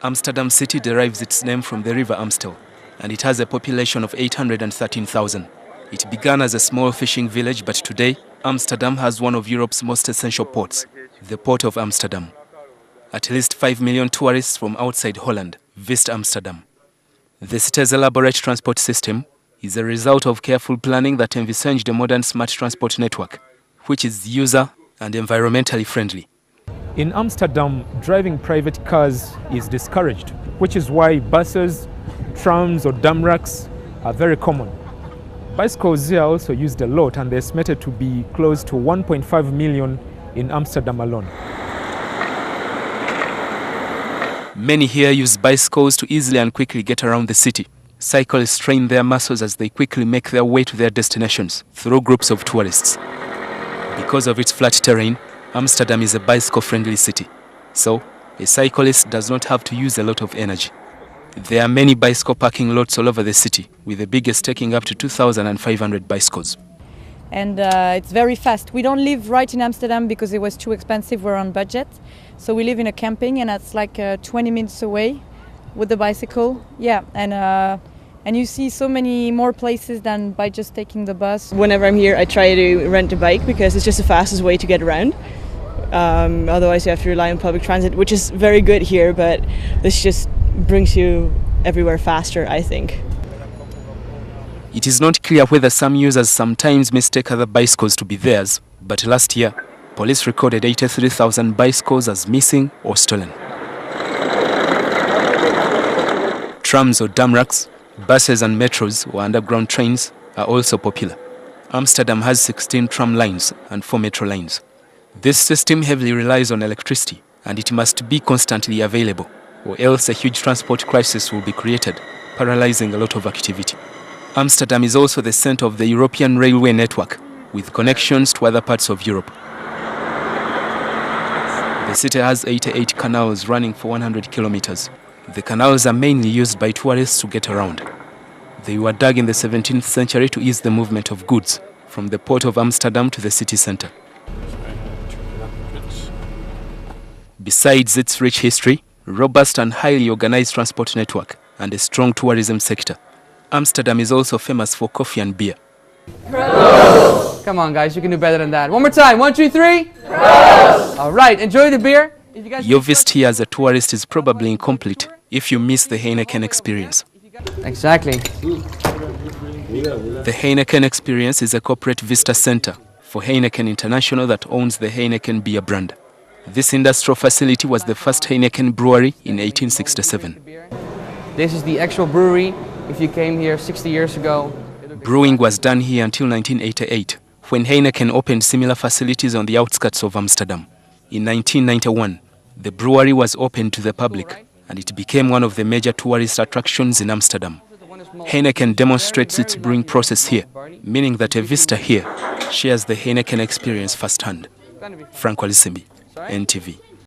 Amsterdam city derives its name from the river Amstel, and it has a population of 813,000. It began as a small fishing village, but today, Amsterdam has one of Europe's most essential ports, the Port of Amsterdam. At least 5 million tourists from outside Holland visit Amsterdam. The city's elaborate transport system is a result of careful planning that envisaged a modern smart transport network, which is user and environmentally friendly. In Amsterdam, driving private cars is discouraged, which is why buses, trams or damraks are very common. Bicycles here are also used a lot, and they're estimated to be close to 1.5 million in Amsterdam alone. Many here use bicycles to easily and quickly get around the city. Cyclists train their muscles as they quickly make their way to their destinations through groups of tourists. Because of its flat terrain, Amsterdam is a bicycle-friendly city, so a cyclist does not have to use a lot of energy. There are many bicycle parking lots all over the city, with the biggest taking up to 2,500 bicycles. And it's very fast. We don't live right in Amsterdam because it was too expensive. We're on budget. So we live in a camping, and that's like 20 minutes away with the bicycle. Yeah, and you see so many more places than by just taking the bus. Whenever I'm here, I try to rent a bike because it's just the fastest way to get around. Otherwise you have to rely on public transit, which is very good here, but this just brings you everywhere faster, I think. It is not clear whether some users sometimes mistake other bicycles to be theirs, but last year, police recorded 83,000 bicycles as missing or stolen. Trams or damraks, buses and metros or underground trains are also popular. Amsterdam has 16 tram lines and 4 metro lines. This system heavily relies on electricity, and it must be constantly available, or else a huge transport crisis will be created, paralyzing a lot of activity. Amsterdam is also the center of the European railway network, with connections to other parts of Europe. The city has 88 canals running for 100 kilometers. The canals are mainly used by tourists to get around. They were dug in the 17th century to ease the movement of goods from the port of Amsterdam to the city center. Besides its rich history, robust and highly organized transport network, and a strong tourism sector, Amsterdam is also famous for coffee and beer. Prost! Come on guys, you can do better than that. One more time, 1, 2, 3. Prost! All right, enjoy the beer. Your visit here as a tourist is probably incomplete if you miss the Heineken experience. Exactly. The Heineken experience is a corporate visitor center for Heineken International that owns the Heineken beer brand. This industrial facility was the first Heineken brewery in 1867. This is the actual brewery. If you came here 60 years ago. Brewing was done here until 1988, when Heineken opened similar facilities on the outskirts of Amsterdam. In 1991, the brewery was opened to the public, and it became one of the major tourist attractions in Amsterdam. Heineken demonstrates its brewing process here, meaning that a visitor here shares the Heineken experience firsthand. Walusimbi, NTV.